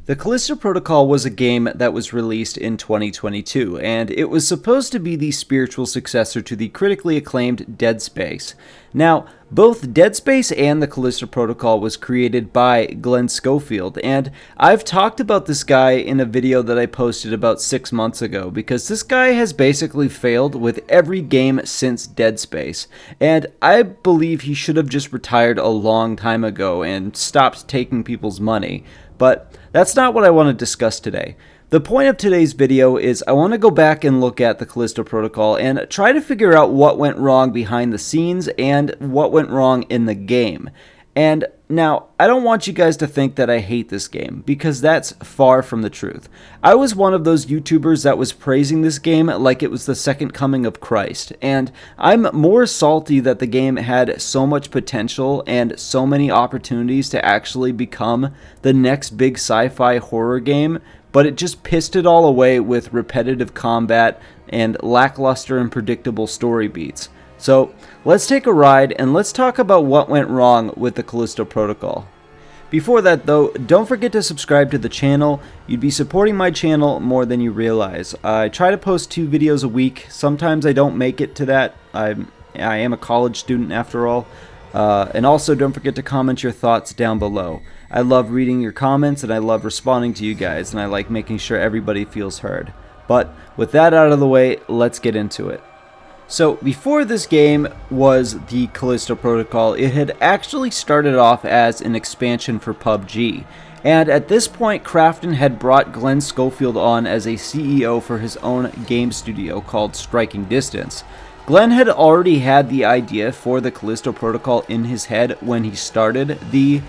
The Callisto Protocol was a game that was released in 2022, and it was supposed to be the spiritual successor to the critically acclaimed Dead Space. Now, both Dead Space and the Callisto Protocol was created by Glenn Schofield, and I've talked about this guy in a video that I posted about 6 months ago, because this guy has basically failed with every game since Dead Space, and I believe he should have just retired a long time ago and stopped taking people's money. But that's not what I want to discuss today. The point of today's video is I want to go back and look at the Callisto Protocol and try to figure out what went wrong behind the scenes and what went wrong in the game. And now, I don't want you guys to think that I hate this game, because that's far from the truth. I was one of those YouTubers that was praising this game like it was the second coming of Christ, and I'm more salty that the game had so much potential and so many opportunities to actually become the next big sci-fi horror game, but it just pissed it all away with repetitive combat and lackluster and predictable story beats. So let's take a ride and let's talk about what went wrong with the Callisto Protocol. Before that though, don't forget to subscribe to the channel. You'd be supporting my channel more than you realize. I try to post 2 videos a week. Sometimes I don't make it to that. I am a college student after all. And also don't forget to comment your thoughts down below. I love reading your comments and I love responding to you guys, and I like making sure everybody feels heard. But with that out of the way, let's get into it. So before this game was the Callisto Protocol, it had actually started off as an expansion for PUBG. And at this point, Krafton had brought Glenn Schofield on as a CEO for his own game studio called Striking Distance. Glenn had already had the idea for the Callisto Protocol in his head when he started the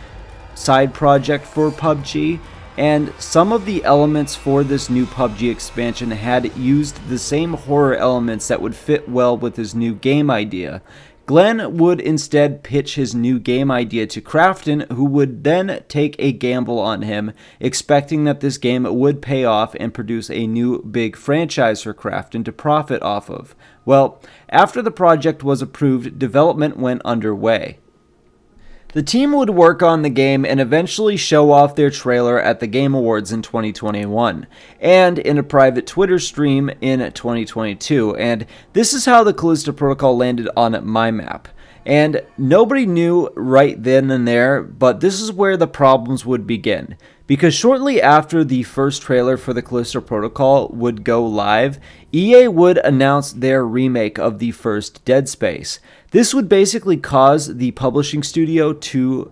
side project for PUBG, and some of the elements for this new PUBG expansion had used the same horror elements that would fit well with his new game idea. Glenn would instead pitch his new game idea to Krafton, who would then take a gamble on him, expecting that this game would pay off and produce a new big franchise for Krafton to profit off of. Well, after the project was approved, development went underway. The team would work on the game and eventually show off their trailer at the Game Awards in 2021, and in a private Twitter stream in 2022, and this is how the Callisto Protocol landed on my map. And nobody knew right then and there, but this is where the problems would begin. Because shortly after the first trailer for the Callisto Protocol would go live, EA would announce their remake of the first Dead Space. This would basically cause the publishing studio to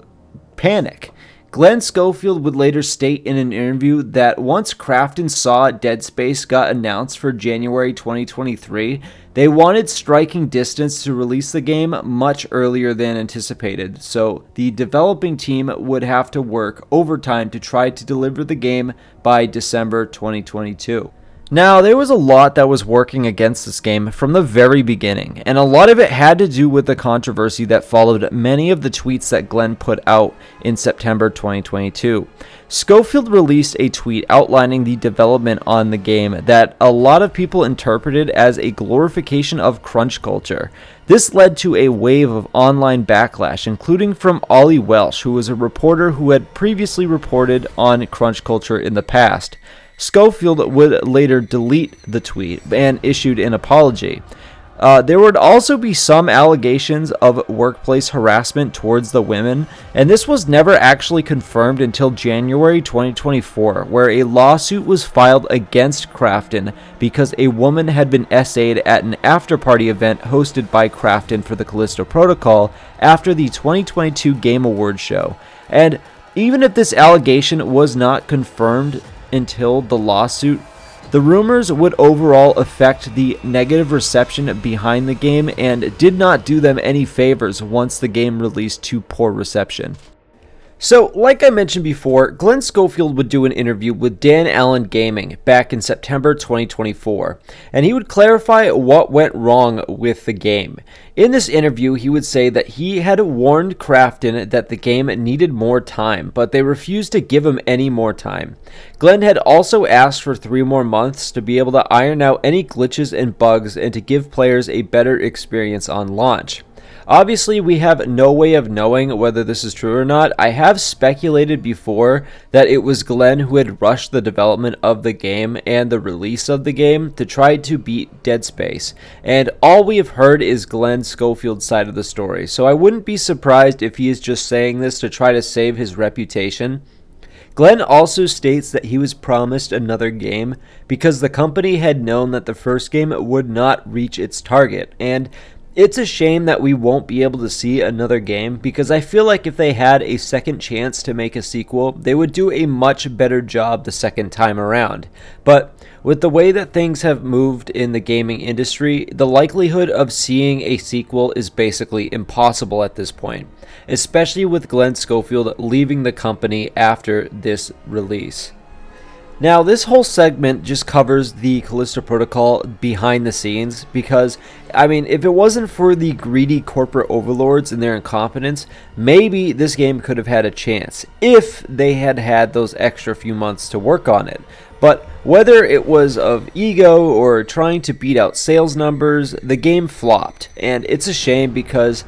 panic. Glenn Schofield would later state in an interview that once Krafton saw Dead Space got announced for January 2023, they wanted Striking Distance to release the game much earlier than anticipated, so the developing team would have to work overtime to try to deliver the game by December 2022. Now, there was a lot that was working against this game from the very beginning, and a lot of it had to do with the controversy that followed many of the tweets that Glenn put out in September 2022. Schofield released a tweet outlining the development on the game that a lot of people interpreted as a glorification of crunch culture. This led to a wave of online backlash, including from Ollie Welsh, who was a reporter who had previously reported on crunch culture in the past. Schofield would later delete the tweet and issued an apology. There would also be some allegations of workplace harassment towards the women, and this was never actually confirmed until January 2024, where a lawsuit was filed against Krafton because a woman had been essayed at an after-party event hosted by Krafton for the Callisto Protocol after the 2022 Game Awards show. And even if this allegation was not confirmed until the lawsuit, the rumors would overall affect the negative reception behind the game and did not do them any favors once the game released to poor reception. So, like I mentioned before, Glenn Schofield would do an interview with Dan Allen Gaming back in September 2024, and he would clarify what went wrong with the game. In this interview, he would say that he had warned Krafton that the game needed more time, but they refused to give him any more time. Glenn had also asked for 3 more months to be able to iron out any glitches and bugs and to give players a better experience on launch. Obviously, we have no way of knowing whether this is true or not. I have speculated before that it was Glenn who had rushed the development of the game and the release of the game to try to beat Dead Space. And all we have heard is Glenn Schofield's side of the story. So I wouldn't be surprised if he is just saying this to try to save his reputation. Glenn also states that he was promised another game because the company had known that the first game would not reach its target, and it's a shame that we won't be able to see another game because I feel like if they had a second chance to make a sequel, they would do a much better job the second time around. But with the way that things have moved in the gaming industry, the likelihood of seeing a sequel is basically impossible at this point, especially with Glenn Schofield leaving the company after this release. Now, this whole segment just covers the Callisto Protocol behind the scenes because, I mean, if it wasn't for the greedy corporate overlords and their incompetence, maybe this game could have had a chance if they had had those extra few months to work on it. But whether it was of ego or trying to beat out sales numbers, the game flopped, and it's a shame because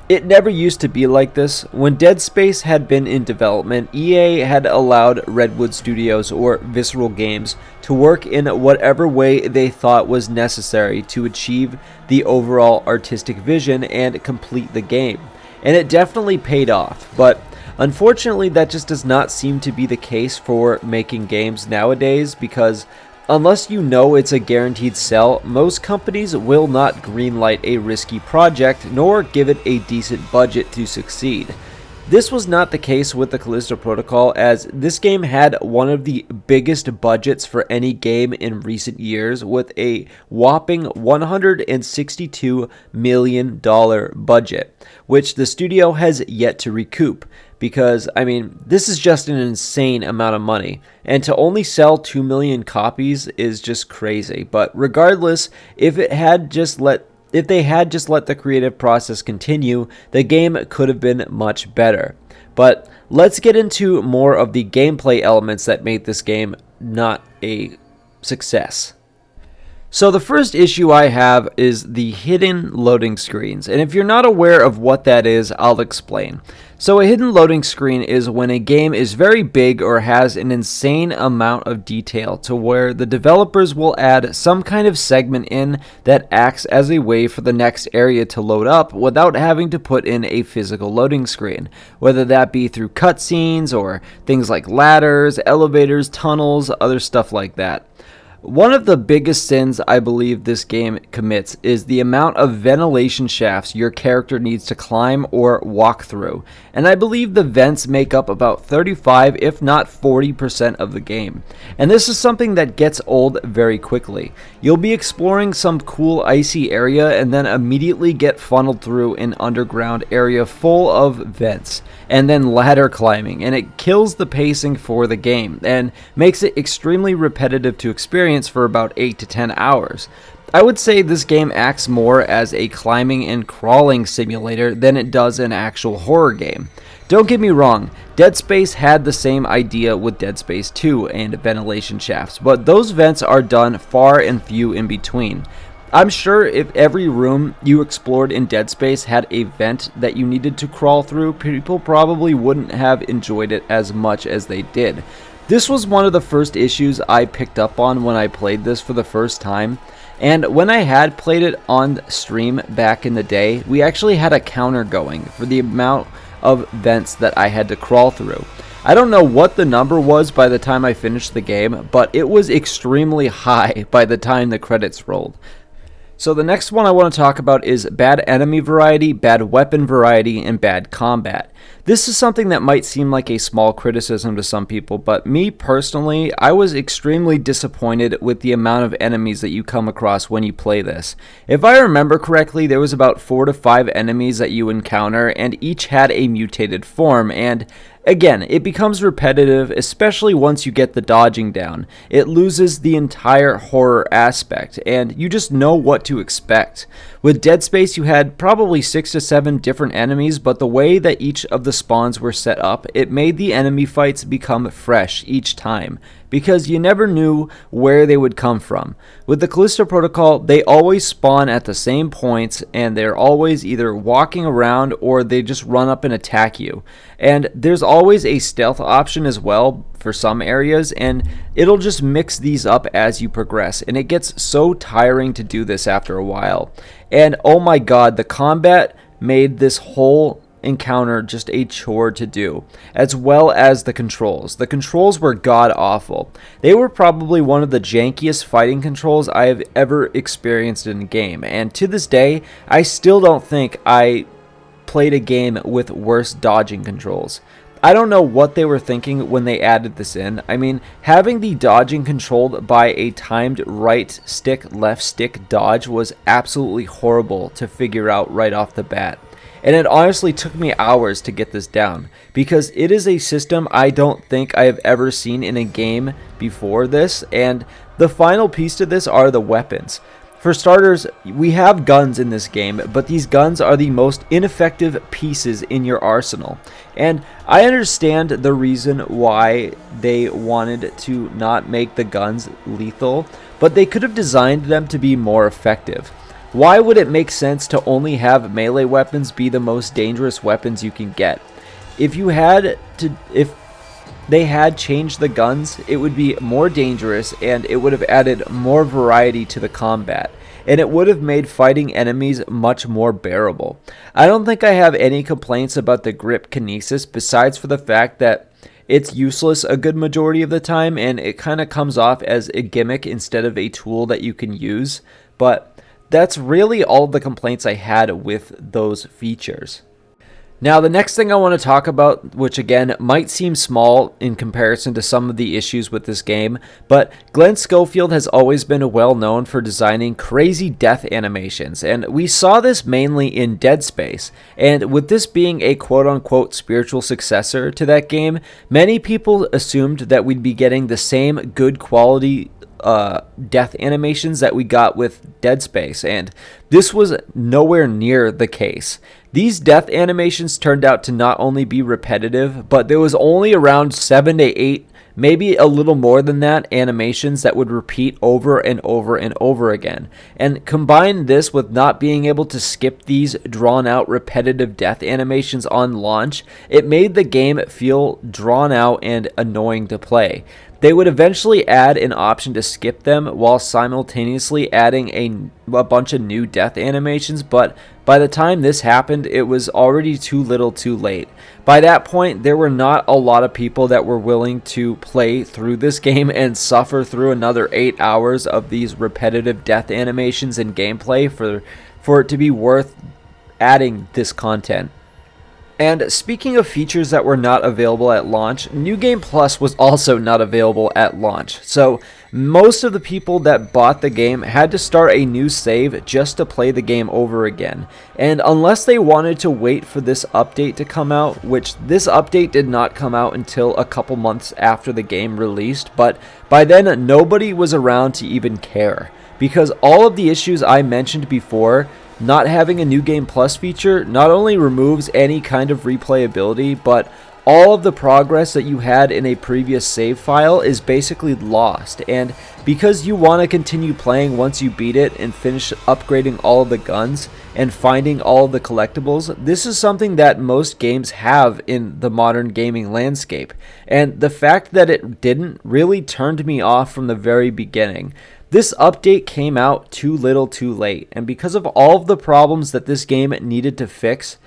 it never used to be like this. When Dead Space had been in development, EA had allowed Redwood Studios or Visceral Games to work in whatever way they thought was necessary to achieve the overall artistic vision and complete the game. And it definitely paid off, but unfortunately that just does not seem to be the case for making games nowadays because unless you know it's a guaranteed sell, most companies will not greenlight a risky project nor give it a decent budget to succeed. This was not the case with the Callisto Protocol, as this game had one of the biggest budgets for any game in recent years with a whopping $162 million budget, which the studio has yet to recoup. Because, I mean, this is just an insane amount of money, and to only sell 2 million copies is just crazy. But regardless, if they had just let the creative process continue, the game could have been much better. But let's get into more of the gameplay elements that made this game not a success. So the first issue I have is the hidden loading screens, and if you're not aware of what that is, I'll explain. So a hidden loading screen is when a game is very big or has an insane amount of detail to where the developers will add some kind of segment in that acts as a way for the next area to load up without having to put in a physical loading screen, whether that be through cutscenes or things like ladders, elevators, tunnels, other stuff like that. One of the biggest sins I believe this game commits is the amount of ventilation shafts your character needs to climb or walk through, and I believe the vents make up about 35 if not 40% of the game, and this is something that gets old very quickly. You'll be exploring some cool icy area and then immediately get funneled through an underground area full of vents, and then ladder climbing, and it kills the pacing for the game and makes it extremely repetitive to experience for about 8 to 10 hours. I would say this game acts more as a climbing and crawling simulator than it does an actual horror game. Don't get me wrong, Dead Space had the same idea with Dead Space 2 and ventilation shafts, but those vents are done far and few in between. I'm sure if every room you explored in Dead Space had a vent that you needed to crawl through, people probably wouldn't have enjoyed it as much as they did. This was one of the first issues I picked up on when I played this for the first time, and when I had played it on stream back in the day, we actually had a counter going for the amount of vents that I had to crawl through. I don't know what the number was by the time I finished the game, but it was extremely high by the time the credits rolled. So the next one I want to talk about is bad enemy variety, bad weapon variety, and bad combat. This is something that might seem like a small criticism to some people, but me personally, I was extremely disappointed with the amount of enemies that you come across when you play this. If I remember correctly, there was about 4 to 5 enemies that you encounter, and each had a mutated form, and again, it becomes repetitive, especially once you get the dodging down. It loses the entire horror aspect, and you just know what to expect. With Dead Space, you had probably 6 to 7 different enemies, but the way that each of the the spawns were set up, it made the enemy fights become fresh each time, because you never knew where they would come from. With the Callisto protocol, they always spawn at the same points, and they're always either walking around or they just run up and attack you. And there's always a stealth option as well for some areas, and it'll just mix these up as you progress, and it gets so tiring to do this after a while. And oh my god, the combat made this whole encounter just a chore to do, as well as the controls. The controls were god awful. They were probably one of the jankiest fighting controls I have ever experienced in a game, and to this day, I still don't think I played a game with worse dodging controls. I don't know what they were thinking when they added this in. I mean, having the dodging controlled by a timed right stick, left stick dodge was absolutely horrible to figure out right off the bat. And it honestly took me hours to get this down, because it is a system I don't think I have ever seen in a game before this, and the final piece to this are the weapons. For starters, we have guns in this game, but these guns are the most ineffective pieces in your arsenal. And I understand the reason why they wanted to not make the guns lethal, but they could have designed them to be more effective. Why would it make sense to only have melee weapons be the most dangerous weapons you can get? If they had changed the guns, it would be more dangerous, and it would have added more variety to the combat, and it would have made fighting enemies much more bearable. I don't think I have any complaints about the grip kinesis, besides for the fact that it's useless a good majority of the time, and it kind of comes off as a gimmick instead of a tool that you can use, but that's really all the complaints I had with those features. Now, the next thing I want to talk about, which again might seem small in comparison to some of the issues with this game, but Glenn Schofield has always been well known for designing crazy death animations, and we saw this mainly in Dead Space. And with this being a quote-unquote spiritual successor to that game, many people assumed that we'd be getting the same good quality death animations that we got with Dead Space, and this was nowhere near the case. These death animations turned out to not only be repetitive, but there was only around 7 to 8, maybe a little more than that, animations that would repeat over and over and over again. And combine this with not being able to skip these drawn out repetitive death animations on launch, it made the game feel drawn out and annoying to play. They would eventually add an option to skip them while simultaneously adding a bunch of new death animations, but by the time this happened, it was already too little too late. By that point, there were not a lot of people that were willing to play through this game and suffer through another 8 hours of these repetitive death animations and gameplay for it to be worth adding this content. And speaking of features that were not available at launch, New Game Plus was also not available at launch. So most of the people that bought the game had to start a new save just to play the game over again. And unless they wanted to wait for this update to come out, which this update did not come out until a couple months after the game released, but by then nobody was around to even care. Because all of the issues I mentioned before, not having a New Game Plus feature not only removes any kind of replayability, but all of the progress that you had in a previous save file is basically lost. And because you want to continue playing once you beat it and finish upgrading all of the guns and finding all of the collectibles, this is something that most games have in the modern gaming landscape. And the fact that it didn't really turned me off from the very beginning. This update came out too little too late, and because of all of the problems that this game needed to fix,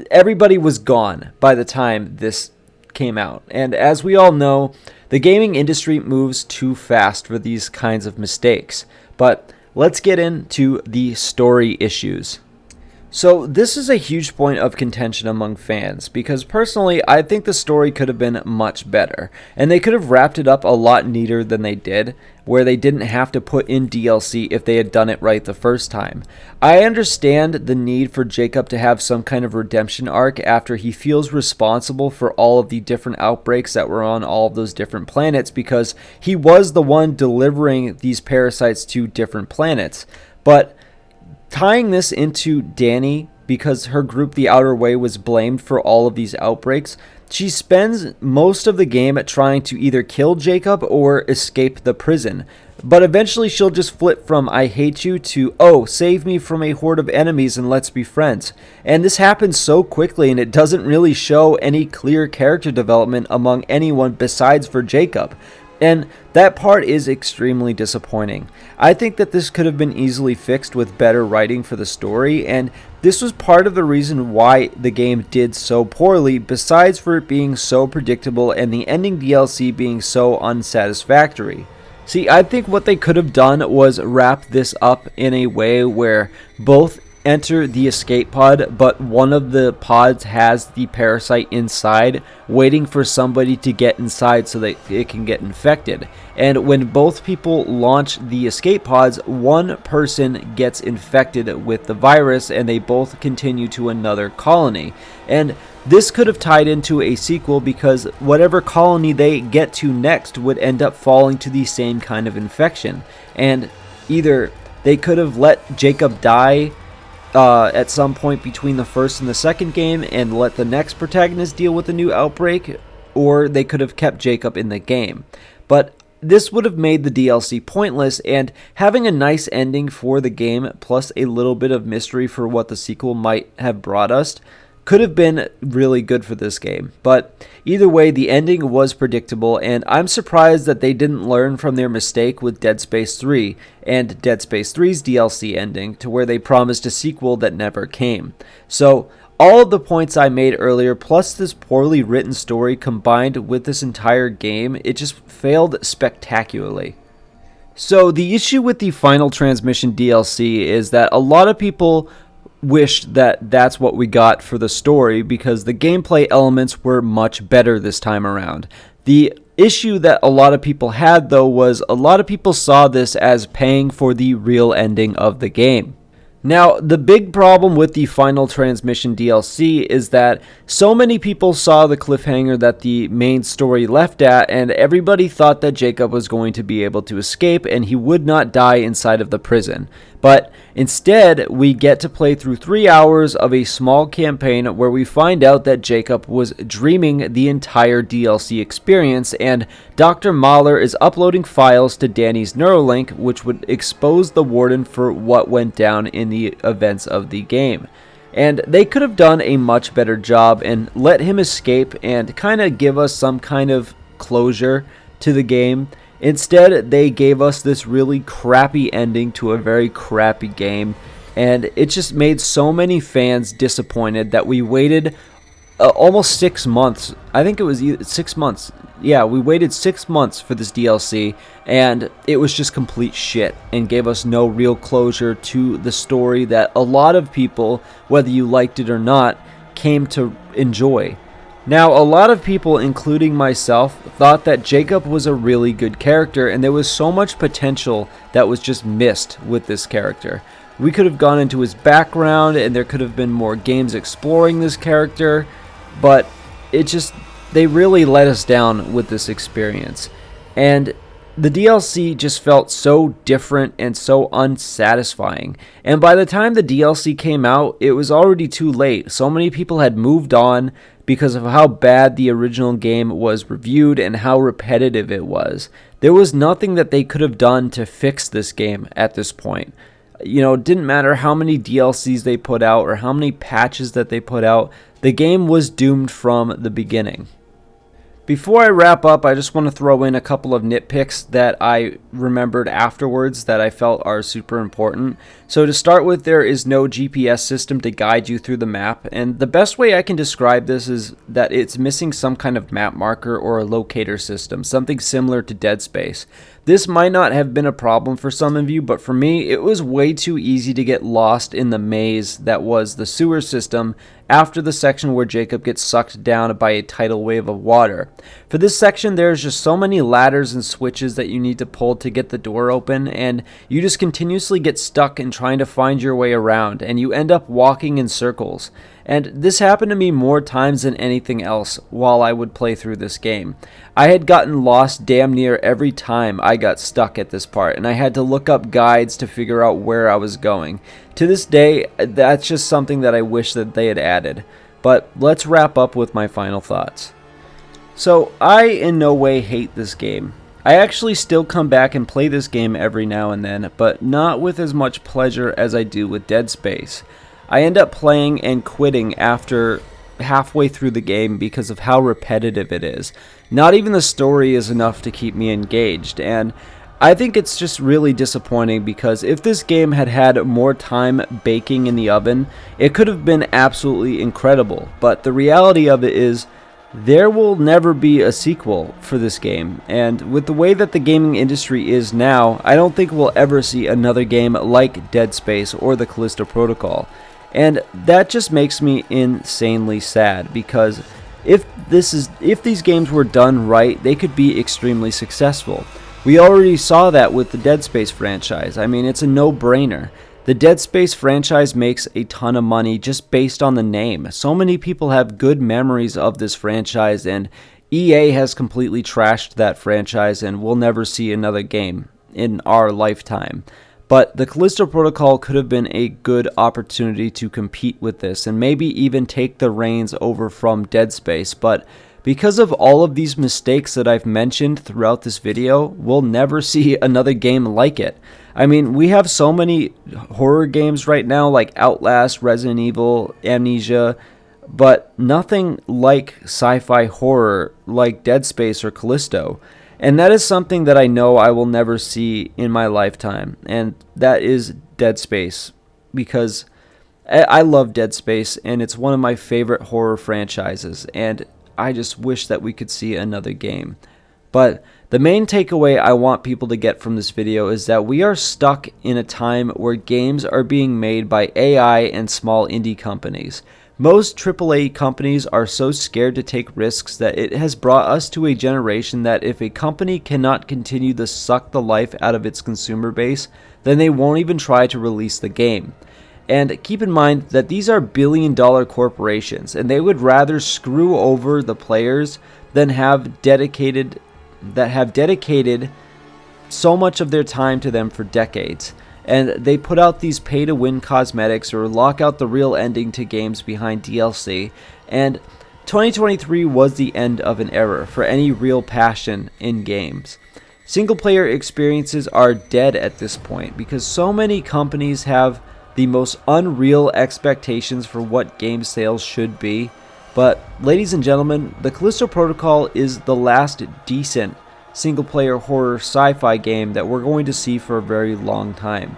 everybody was gone by the time this came out. And as we all know, the gaming industry moves too fast for these kinds of mistakes. But let's get into the story issues. So this is a huge point of contention among fans, because personally I think the story could have been much better, and they could have wrapped it up a lot neater than they did, where they didn't have to put in DLC if they had done it right the first time. I understand the need for Jacob to have some kind of redemption arc after he feels responsible for all of the different outbreaks that were on all of those different planets, because he was the one delivering these parasites to different planets. But tying this into Danny because her group, the Outer Way, was blamed for all of these outbreaks, she spends most of the game trying to either kill Jacob or escape the prison. But eventually she'll just flip from "I hate you" to "Oh, save me from a horde of enemies and let's be friends." And this happens so quickly, and it doesn't really show any clear character development among anyone besides for Jacob. And that part is extremely disappointing. I think that this could have been easily fixed with better writing for the story, and this was part of the reason why the game did so poorly, besides for it being so predictable and the ending DLC being so unsatisfactory. See, I think what they could have done was wrap this up in a way where both enter the escape pod, but one of the pods has the parasite inside, waiting for somebody to get inside so that it can get infected. And when both people launch the escape pods, one person gets infected with the virus and they both continue to another colony. And this could have tied into a sequel, because whatever colony they get to next would end up falling to the same kind of infection. And either they could have let Jacob die at some point between the first and the second game and let the next protagonist deal with the new outbreak, or they could have kept Jacob in the game. But this would have made the DLC pointless, and having a nice ending for the game plus a little bit of mystery for what the sequel might have brought us could have been really good for this game. But either way, the ending was predictable, and I'm surprised that they didn't learn from their mistake with Dead Space 3 and Dead Space 3's DLC ending, to where they promised a sequel that never came. So all of the points I made earlier, plus this poorly written story combined with this entire game, it just failed spectacularly. So the issue with the Final Transmission DLC is that a lot of people wish that that's what we got for the story, because the gameplay elements were much better this time around. The issue that a lot of people had, though, was a lot of people saw this as paying for the real ending of the game. Now, the big problem with the Final Transmission DLC is that so many people saw the cliffhanger that the main story left at, and everybody thought that Jacob was going to be able to escape and he would not die inside of the prison. But instead, we get to play through 3 hours of a small campaign where we find out that Jacob was dreaming the entire DLC experience, and Dr. Mahler is uploading files to Danny's Neuralink, which would expose the warden for what went down in the events of the game. And they could have done a much better job and let him escape and kind of give us some kind of closure to the game. Instead, they gave us this really crappy ending to a very crappy game, and it just made so many fans disappointed that we waited almost 6 months. I think it was 6 months. Yeah, we waited 6 months for this DLC, and it was just complete shit and gave us no real closure to the story that a lot of people, whether you liked it or not, came to enjoy. Now, a lot of people, including myself, thought that Jacob was a really good character, and there was so much potential that was just missed with this character. We could have gone into his background, and there could have been more games exploring this character, but they really let us down with this experience. And the DLC just felt so different and so unsatisfying. And by the time the DLC came out, it was already too late. So many people had moved on because of how bad the original game was reviewed and how repetitive it was. There was nothing that they could have done to fix this game at this point. You know, it didn't matter how many DLCs they put out or how many patches that they put out. The game was doomed from the beginning. Before I wrap up, I just want to throw in a couple of nitpicks that I remembered afterwards that I felt are super important. So to start with, there is no GPS system to guide you through the map, and the best way I can describe this is that it's missing some kind of map marker or a locator system, something similar to Dead Space. This might not have been a problem for some of you, but for me, it was way too easy to get lost in the maze that was the sewer system after the section where Jacob gets sucked down by a tidal wave of water. For this section, there's just so many ladders and switches that you need to pull to get the door open, and you just continuously get stuck in trying to find your way around, and you end up walking in circles. And this happened to me more times than anything else while I would play through this game. I had gotten lost damn near every time I got stuck at this part, and I had to look up guides to figure out where I was going. To this day, that's just something that I wish that they had added. But let's wrap up with my final thoughts. So, I in no way hate this game. I actually still come back and play this game every now and then, but not with as much pleasure as I do with Dead Space. I end up playing and quitting after halfway through the game because of how repetitive it is. Not even the story is enough to keep me engaged, and I think it's just really disappointing because if this game had had more time baking in the oven, it could have been absolutely incredible. But the reality of it is, there will never be a sequel for this game, and with the way that the gaming industry is now, I don't think we'll ever see another game like Dead Space or the Callisto Protocol. And that just makes me insanely sad because if these games were done right, they could be extremely successful. We already saw that with the Dead Space franchise. I mean, it's a no-brainer. The Dead Space franchise makes a ton of money just based on the name. So many people have good memories of this franchise, and EA has completely trashed that franchise, and we'll never see another game in our lifetime. But the Callisto Protocol could have been a good opportunity to compete with this and maybe even take the reins over from Dead Space. But because of all of these mistakes that I've mentioned throughout this video, we'll never see another game like it. I mean, we have so many horror games right now like Outlast, Resident Evil, Amnesia, but nothing like sci-fi horror like Dead Space or Callisto. And that is something that I know I will never see in my lifetime, and that is Dead Space, because I love Dead Space, and it's one of my favorite horror franchises, and I just wish that we could see another game. But the main takeaway I want people to get from this video is that we are stuck in a time where games are being made by AI and small indie companies. Most AAA companies are so scared to take risks that it has brought us to a generation that if a company cannot continue to suck the life out of its consumer base, then they won't even try to release the game. And keep in mind that these are billion-dollar corporations, and they would rather screw over the players than have dedicated so much of their time to them for decades. And they put out these pay-to-win cosmetics or lock out the real ending to games behind DLC. And 2023 was the end of an era for any real passion in games. Single-player experiences are dead at this point because so many companies have the most unreal expectations for what game sales should be. But, ladies and gentlemen, the Callisto Protocol is the last decent single-player horror sci-fi game that we're going to see for a very long time.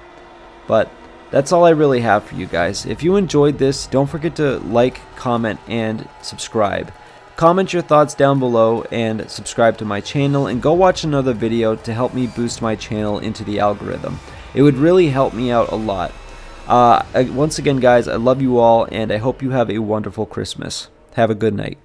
But that's all I really have for you guys. If you enjoyed this, don't forget to like, comment, and subscribe. Comment your thoughts down below and subscribe to my channel, and go watch another video to help me boost my channel into the algorithm. It would really help me out a lot. Once again, guys, I love you all, and I hope you have a wonderful Christmas. Have a good night.